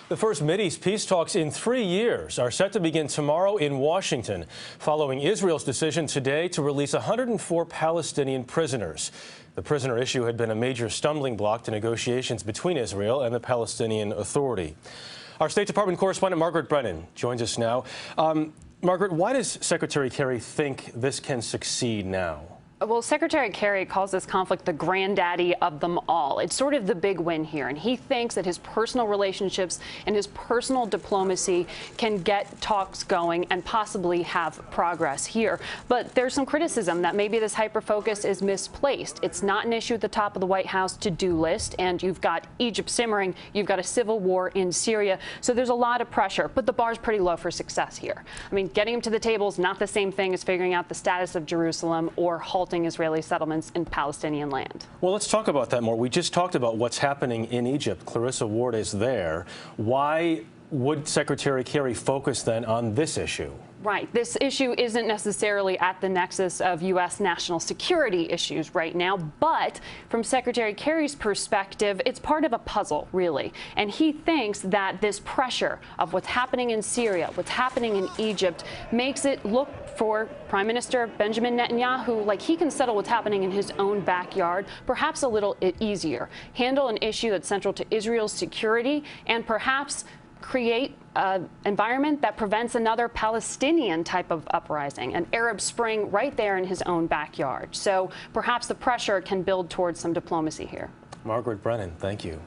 The first Mideast peace talks in 3 years are set to begin tomorrow in Washington, following Israel's decision today to release 104 Palestinian prisoners. The prisoner issue had been a major stumbling block to negotiations between Israel and the Palestinian Authority. Our State Department correspondent Margaret Brennan joins us now. Margaret, why does Secretary Kerry think this can succeed now? Well, Secretary Kerry calls this conflict the granddaddy of them all. It's sort of the big win here, and he thinks that his personal relationships and his personal diplomacy can get talks going and possibly have progress here. But there's some criticism that maybe this hyper-focus is misplaced. It's not an issue at the top of the White House to-do list, and you've got Egypt simmering, you've got a civil war in Syria, so there's a lot of pressure, but the bar's pretty low for success here. I mean, getting him to the table is not the same thing as figuring out the status of Jerusalem or halting Israeli settlements in Palestinian land. Well, let's talk about that more. We just talked about what's happening in Egypt. Clarissa Ward is there. Why would Secretary Kerry focus then on this issue? Right. This issue isn't necessarily at the nexus of U.S. national security issues right now, but from Secretary Kerry's perspective, it's part of a puzzle, really. And he thinks that this pressure of what's happening in Syria, what's happening in Egypt, makes it look for Prime Minister Benjamin Netanyahu like he can settle what's happening in his own backyard, perhaps a little easier, handle an issue that's central to Israel's security, and perhaps create an environment that prevents another Palestinian type of uprising, an Arab Spring right there in his own backyard. So perhaps the pressure can build towards some diplomacy here. Margaret Brennan, thank you.